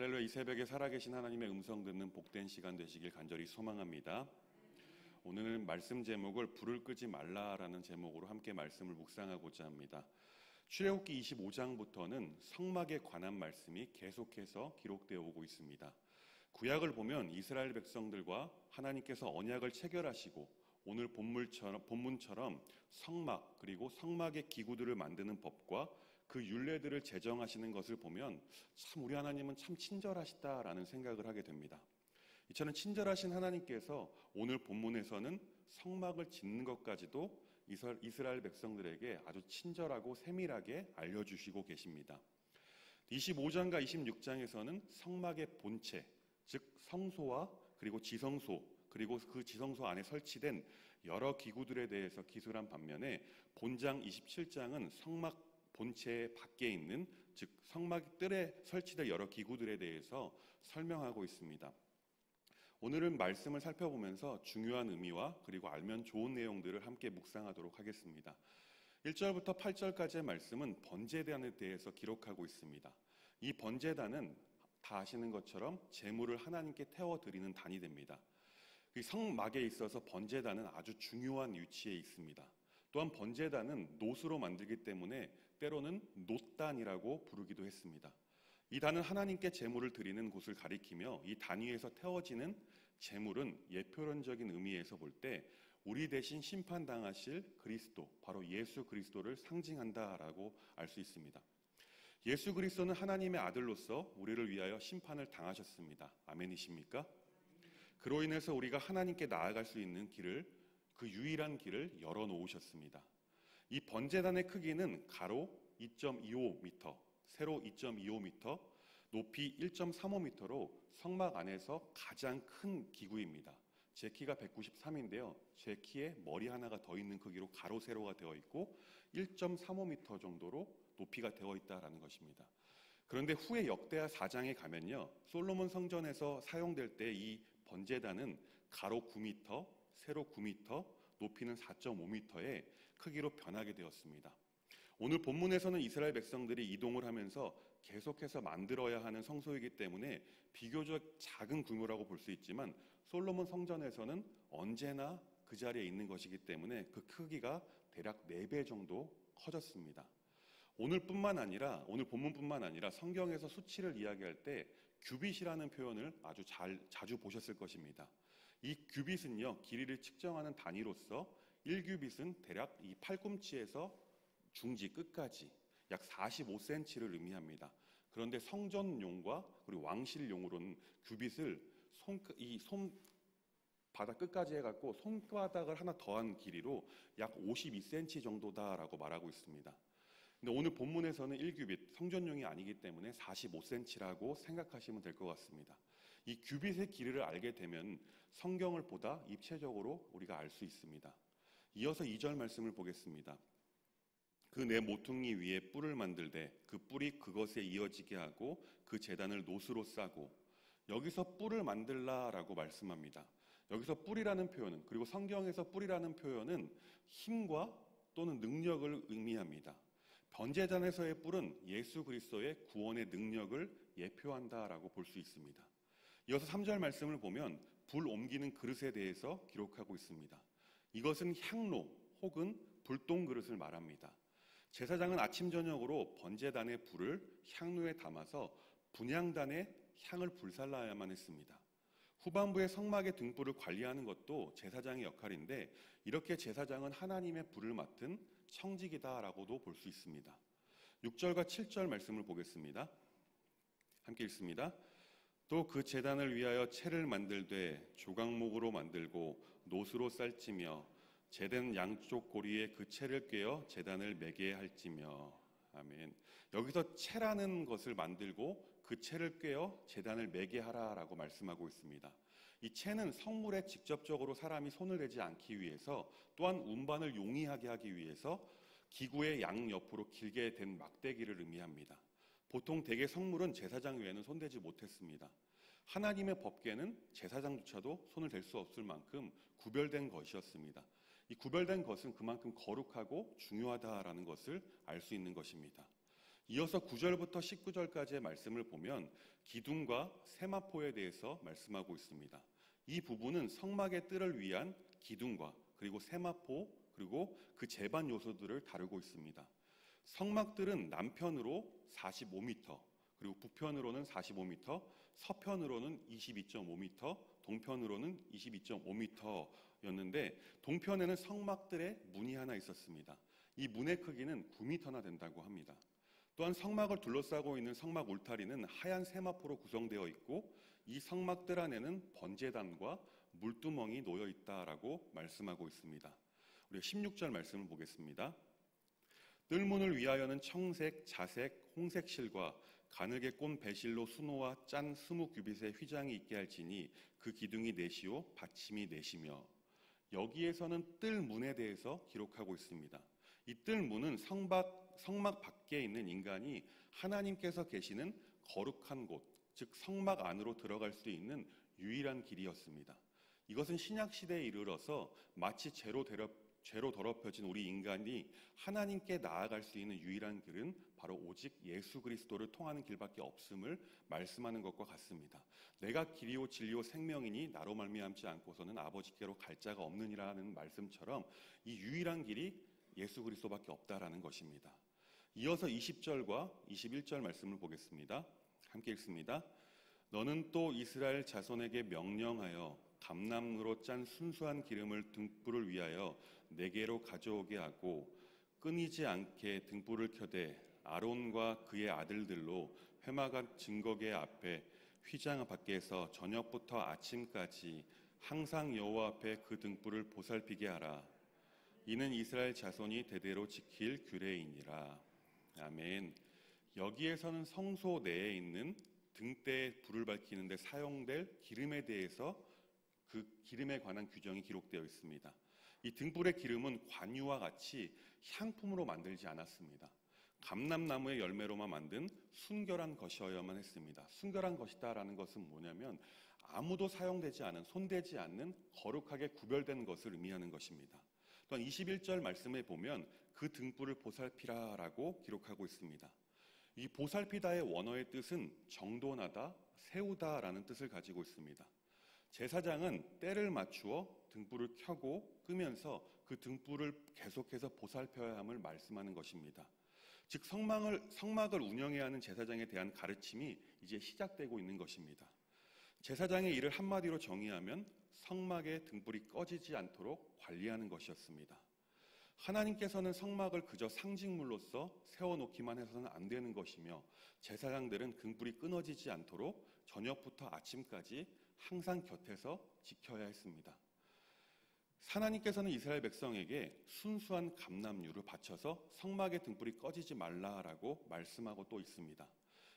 할렐루야. 이 새벽에 살아계신 하나님의 음성 듣는 복된 시간 되시길 간절히 소망합니다. 오늘은 말씀 제목을 불을 끄지 말라라는 제목으로 함께 말씀을 묵상하고자 합니다. 출애굽기 25장부터는 성막에 관한 말씀이 계속해서 기록되어 오고 있습니다. 구약을 보면 이스라엘 백성들과 하나님께서 언약을 체결하시고 오늘 본문처럼 성막 그리고 성막의 기구들을 만드는 법과 그 율례들을 제정하시는 것을 보면 참 우리 하나님은 참 친절하시다라는 생각을 하게 됩니다. 이처럼 친절하신 하나님께서 오늘 본문에서는 성막을 짓는 것까지도 이스라엘 백성들에게 아주 친절하고 세밀하게 알려주시고 계십니다. 25장과 26장에서는 성막의 본체, 즉 성소와 그리고 지성소, 그리고 그 지성소 안에 설치된 여러 기구들에 대해서 기술한 반면에 본장 27장은 성막 본체 밖에 있는, 즉 성막 뜰에 설치된 여러 기구들에 대해서 설명하고 있습니다. 오늘은 말씀을 살펴보면서 중요한 의미와 그리고 알면 좋은 내용들을 함께 묵상하도록 하겠습니다. 1절부터 8절까지의 말씀은 번제단에 대해서 기록하고 있습니다. 이 번제단은 다 아시는 것처럼 제물을 하나님께 태워드리는 단이 됩니다. 성막에 있어서 번제단은 아주 중요한 위치에 있습니다. 또한 번제단은 놋으로 만들기 때문에 때로는 놋단이라고 부르기도 했습니다. 이 단은 하나님께 제물을 드리는 곳을 가리키며 이 단 위에서 태워지는 제물은 예표론적인 의미에서 볼 때 우리 대신 심판당하실 그리스도, 바로 예수 그리스도를 상징한다라고 알 수 있습니다. 예수 그리스도는 하나님의 아들로서 우리를 위하여 심판을 당하셨습니다. 아멘이십니까? 그로 인해서 우리가 하나님께 나아갈 수 있는 길을, 그 유일한 길을 열어놓으셨습니다. 이 번제단의 크기는 가로 2.25m, 세로 2.25m, 높이 1.35m로 성막 안에서 가장 큰 기구입니다. 제 키가 193인데요. 제 키에 머리 하나가 더 있는 크기로 가로 세로가 되어 있고 1.35m 정도로 높이가 되어 있다는 것입니다. 그런데 후에 역대하 4장에 가면요, 솔로몬 성전에서 사용될 때 이 번제단은 가로 9m, 세로 9m, 높이는 4.5m의 크기로 변하게 되었습니다. 오늘 본문에서는 이스라엘 백성들이 이동을 하면서 계속해서 만들어야 하는 성소이기 때문에 비교적 작은 규모라고 볼 수 있지만 솔로몬 성전에서는 언제나 그 자리에 있는 것이기 때문에 그 크기가 대략 4배 정도 커졌습니다. 오늘 본문뿐만 아니라 성경에서 수치를 이야기할 때 규빗이라는 표현을 아주 자주 보셨을 것입니다. 이 규빗은요, 길이를 측정하는 단위로서 1규빗은 대략 이 팔꿈치에서 중지 끝까지 약 45cm를 의미합니다. 그런데 성전용과 그리고 왕실용으로는 규빗을 손바닥 끝까지 해갖고 손바닥을 하나 더한 길이로 약 52cm 정도다라고 말하고 있습니다. 근데 오늘 본문에서는 1규빗, 성전용이 아니기 때문에 45cm라고 생각하시면 될 것 같습니다. 이 규빗의 길이를 알게 되면 성경을 보다 입체적으로 우리가 알 수 있습니다. 이어서 2절 말씀을 보겠습니다. 그 내 모퉁이 위에 뿔을 만들되 그 뿔이 그것에 이어지게 하고 그 제단을 놋으로 싸고, 여기서 뿔을 만들라라고 말씀합니다. 여기서 뿔이라는 표현은, 그리고 성경에서 뿔이라는 표현은 힘과 또는 능력을 의미합니다. 번제단에서의 뿔은 예수 그리스도의 구원의 능력을 예표한다라고 볼 수 있습니다. 이어서 3절 말씀을 보면 불 옮기는 그릇에 대해서 기록하고 있습니다. 이것은 향로 혹은 불똥 그릇을 말합니다. 제사장은 아침 저녁으로 번제단의 불을 향로에 담아서 분향단에 향을 불살라야만 했습니다. 후반부의 성막의 등불을 관리하는 것도 제사장의 역할인데 이렇게 제사장은 하나님의 불을 맡은 청직이다라고도 볼 수 있습니다. 6절과 7절 말씀을 보겠습니다. 함께 읽습니다. 또 그 제단을 위하여 채를 만들되 조각목으로 만들고 놋으로 쌀지며 제단 양쪽 고리에 그 채를 꿰어 제단을 매게 할지며. 아멘. 여기서 채라는 것을 만들고 그 채를 꿰어 제단을 매게 하라라고 말씀하고 있습니다. 이 채는 성물에 직접적으로 사람이 손을 대지 않기 위해서, 또한 운반을 용이하게 하기 위해서 기구의 양옆으로 길게 된 막대기를 의미합니다. 보통 대개 성물은 제사장 외에는 손대지 못했습니다. 하나님의 법궤는 제사장조차도 손을 댈 수 없을 만큼 구별된 것이었습니다. 이 구별된 것은 그만큼 거룩하고 중요하다라는 것을 알 수 있는 것입니다. 이어서 9절부터 19절까지의 말씀을 보면 기둥과 세마포에 대해서 말씀하고 있습니다. 이 부분은 성막의 뜰을 위한 기둥과 그리고 세마포 그리고 그 제반 요소들을 다루고 있습니다. 성막들은 남편으로 45m, 그리고 북편으로는 45m, 서편으로는 22.5m, 동편으로는 22.5m였는데 동편에는 성막들의 문이 하나 있었습니다. 이 문의 크기는 9m나 된다고 합니다. 또한 성막을 둘러싸고 있는 성막 울타리는 하얀 세마포로 구성되어 있고 이 성막들 안에는 번제단과 물두멍이 놓여 있다라고 말씀하고 있습니다. 우리 16절 말씀을 보겠습니다. 뜰문을 위하여는 청색, 자색, 홍색 실과 가늘게 꼰 배실로 수노와 짠 20규빗의 휘장이 있게 할지니 그 기둥이 넷이요 받침이 넷이며. 여기에서는 뜰문에 대해서 기록하고 있습니다. 이 뜰문은 성막 밖에 있는 인간이 하나님께서 계시는 거룩한 곳, 즉 성막 안으로 들어갈 수 있는 유일한 길이었습니다. 이것은 신약 시대에 이르러서 마치 죄로 더럽혀진 우리 인간이 하나님께 나아갈 수 있는 유일한 길은 바로 오직 예수 그리스도를 통하는 길밖에 없음을 말씀하는 것과 같습니다. 내가 길이요 진리요 생명이니 나로 말미암지 않고서는 아버지께로 갈 자가 없느니라는 말씀처럼 이 유일한 길이 예수 그리스도밖에 없다라는 것입니다. 이어서 20절과 21절 말씀을 보겠습니다. 함께 읽습니다. 너는 또 이스라엘 자손에게 명령하여 감람으로 짠 순수한 기름을 등불을 위하여 내게로 가져오게 하고 끊이지 않게 등불을 켜되 아론과 그의 아들들로 회막안 증거계 앞에 휘장 밖에서 저녁부터 아침까지 항상 여호와 앞에 그 등불을 보살피게 하라. 이는 이스라엘 자손이 대대로 지킬 규례이니라. 아멘. 여기에서는 성소 내에 있는 등대에 불을 밝히는 데 사용될 기름에 대해서 그 기름에 관한 규정이 기록되어 있습니다. 이 등불의 기름은 관유와 같이 향품으로 만들지 않았습니다. 감람나무의 열매로만 만든 순결한 것이어야만 했습니다. 순결한 것이다라는 것은 뭐냐면 아무도 사용되지 않은, 손대지 않는 거룩하게 구별된 것을 의미하는 것입니다. 또한 21절 말씀에 보면 그 등불을 보살피라라고 기록하고 있습니다. 이 보살피다의 원어의 뜻은 정돈하다, 세우다라는 뜻을 가지고 있습니다. 제사장은 때를 맞추어 등불을 켜고 끄면서 그 등불을 계속해서 보살펴야 함을 말씀하는 것입니다. 즉 성막을 운영해야 하는 제사장에 대한 가르침이 이제 시작되고 있는 것입니다. 제사장의 일을 한마디로 정의하면 성막의 등불이 꺼지지 않도록 관리하는 것이었습니다. 하나님께서는 성막을 그저 상징물로서 세워놓기만 해서는 안 되는 것이며 제사장들은 등불이 끊어지지 않도록 저녁부터 아침까지 항상 곁에서 지켜야 했습니다. 하나님께서는 이스라엘 백성에게 순수한 감람유를 바쳐서 성막의 등불이 꺼지지 말라라고 말씀하고 또 있습니다.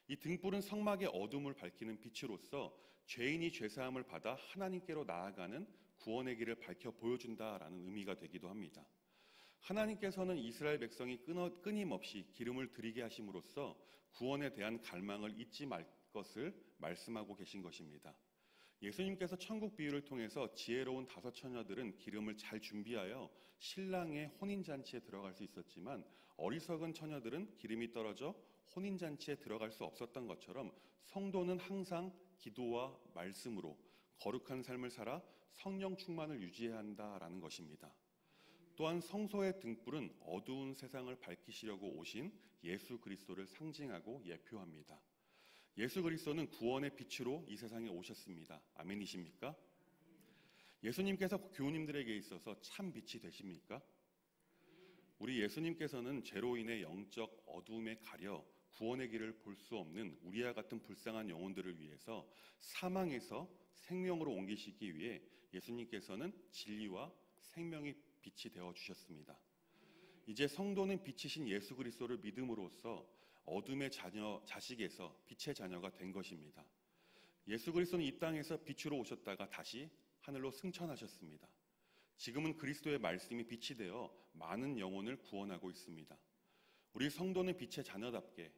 이 등불은 성막의 어둠을 밝히는 빛으로서 죄인이 죄사함을 받아 하나님께로 나아가는 구원의 길을 밝혀 보여준다라는 의미가 되기도 합니다. 하나님께서는 이스라엘 백성이 끊임없이 기름을 드리게 하심으로써 구원에 대한 갈망을 잊지 말 것을 말씀하고 계신 것입니다. 예수님께서 천국 비유를 통해서 지혜로운 5 처녀들은 기름을 잘 준비하여 신랑의 혼인잔치에 들어갈 수 있었지만 어리석은 처녀들은 기름이 떨어져 혼인잔치에 들어갈 수 없었던 것처럼 성도는 항상 기도와 말씀으로 거룩한 삶을 살아 성령 충만을 유지해야 한다라는 것입니다. 또한 성소의 등불은 어두운 세상을 밝히시려고 오신 예수 그리스도를 상징하고 예표합니다. 예수 그리스도는 구원의 빛으로 이 세상에 오셨습니다. 아멘이십니까? 예수님께서 교우님들에게 있어서 참 빛이 되십니까? 우리 예수님께서는 죄로 인해 영적 어두움에 가려 구원의 길을 볼 수 없는 우리와 같은 불쌍한 영혼들을 위해서 사망에서 생명으로 옮기시기 위해 예수님께서는 진리와 생명의 빛이 되어 주셨습니다. 이제 성도는 빛이신 예수 그리스도를 믿음으로써 어둠의 자식에서 빛의 자녀가 된 것입니다. 예수 그리스도는 이 땅에서 빛으로 오셨다가 다시 하늘로 승천하셨습니다. 지금은 그리스도의 말씀이 빛이 되어 많은 영혼을 구원하고 있습니다. 우리 성도는 빛의 자녀답게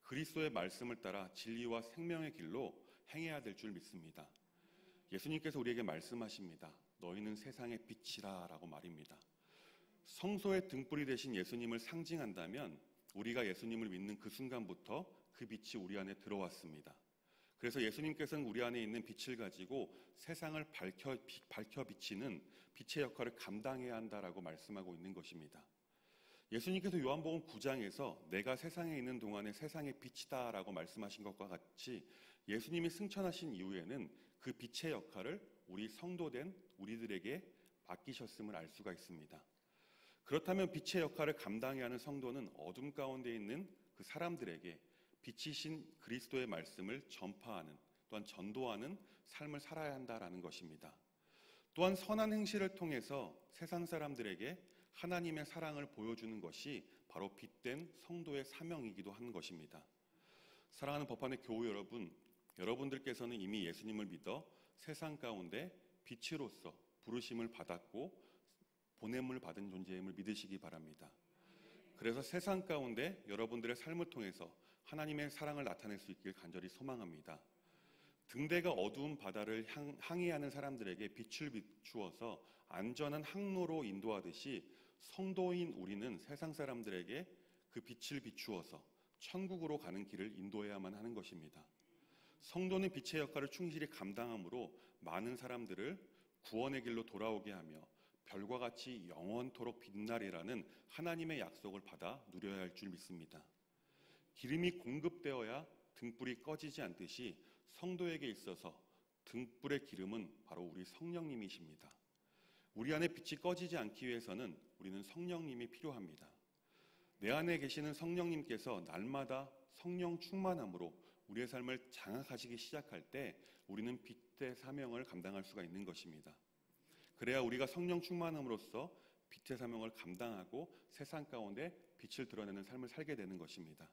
그리스도의 말씀을 따라 진리와 생명의 길로 행해야 될 줄 믿습니다. 예수님께서 우리에게 말씀하십니다. 너희는 세상의 빛이라 라고 말입니다. 성소의 등불이 되신 예수님을 상징한다면 우리가 예수님을 믿는 그 순간부터 그 빛이 우리 안에 들어왔습니다. 그래서 예수님께서는 우리 안에 있는 빛을 가지고 세상을 밝혀 비치는 빛의 역할을 감당해야 한다라고 말씀하고 있는 것입니다. 예수님께서 요한복음 9장에서 내가 세상에 있는 동안에 세상의 빛이다라고 말씀하신 것과 같이 예수님이 승천하신 이후에는 그 빛의 역할을 우리 성도된 우리들에게 맡기셨음을 알 수가 있습니다. 그렇다면 빛의 역할을 감당해야 하는 성도는 어둠 가운데 있는 그 사람들에게 빛이신 그리스도의 말씀을 전파하는, 또한 전도하는 삶을 살아야 한다라는 것입니다. 또한 선한 행실을 통해서 세상 사람들에게 하나님의 사랑을 보여주는 것이 바로 빛된 성도의 사명이기도 한 것입니다. 사랑하는 법안의 교우 여러분, 여러분들께서는 이미 예수님을 믿어 세상 가운데 빛으로서 부르심을 받았고 보냄을 받은 존재임을 믿으시기 바랍니다. 그래서 세상 가운데 여러분들의 삶을 통해서 하나님의 사랑을 나타낼 수 있길 간절히 소망합니다. 등대가 어두운 바다를 항해하는 사람들에게 빛을 비추어서 안전한 항로로 인도하듯이 성도인 우리는 세상 사람들에게 그 빛을 비추어서 천국으로 가는 길을 인도해야만 하는 것입니다. 성도는 빛의 역할을 충실히 감당함으로 많은 사람들을 구원의 길로 돌아오게 하며 별과 같이 영원토록 빛나리라는 하나님의 약속을 받아 누려야 할 줄 믿습니다. 기름이 공급되어야 등불이 꺼지지 않듯이 성도에게 있어서 등불의 기름은 바로 우리 성령님이십니다. 우리 안에 빛이 꺼지지 않기 위해서는 우리는 성령님이 필요합니다. 내 안에 계시는 성령님께서 날마다 성령 충만함으로 우리의 삶을 장악하시기 시작할 때 우리는 빛의 사명을 감당할 수가 있는 것입니다. 그래야 우리가 성령 충만함으로써 빛의 사명을 감당하고 세상 가운데 빛을 드러내는 삶을 살게 되는 것입니다.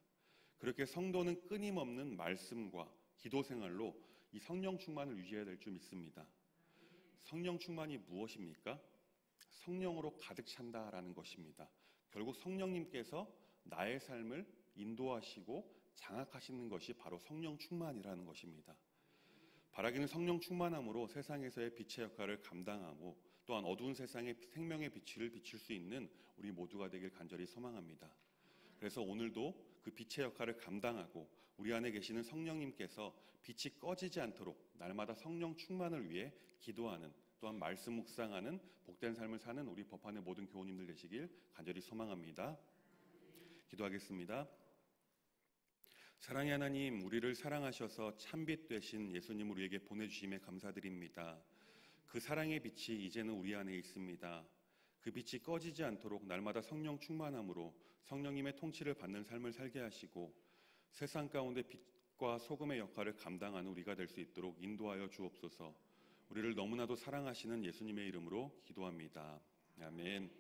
그렇게 성도는 끊임없는 말씀과 기도 생활로 이 성령 충만을 유지해야 될 줄 믿습니다. 성령 충만이 무엇입니까? 성령으로 가득 찬다라는 것입니다. 결국 성령님께서 나의 삶을 인도하시고 장악하시는 것이 바로 성령 충만이라는 것입니다. 바라기는 성령 충만함으로 세상에서의 빛의 역할을 감당하고 또한 어두운 세상에 생명의 빛을 비출 수 있는 우리 모두가 되길 간절히 소망합니다. 그래서 오늘도 그 빛의 역할을 감당하고 우리 안에 계시는 성령님께서 빛이 꺼지지 않도록 날마다 성령 충만을 위해 기도하는, 또한 말씀 묵상하는 복된 삶을 사는 우리 법안의 모든 교우님들 되시길 간절히 소망합니다. 기도하겠습니다. 사랑의 하나님, 우리를 사랑하셔서 참빛 되신 예수님 우리에게 보내주심에 감사드립니다. 그 사랑의 빛이 이제는 우리 안에 있습니다. 그 빛이 꺼지지 않도록 날마다 성령 충만함으로 성령님의 통치를 받는 삶을 살게 하시고 세상 가운데 빛과 소금의 역할을 감당하는 우리가 될 수 있도록 인도하여 주옵소서. 우리를 너무나도 사랑하시는 예수님의 이름으로 기도합니다. 아멘.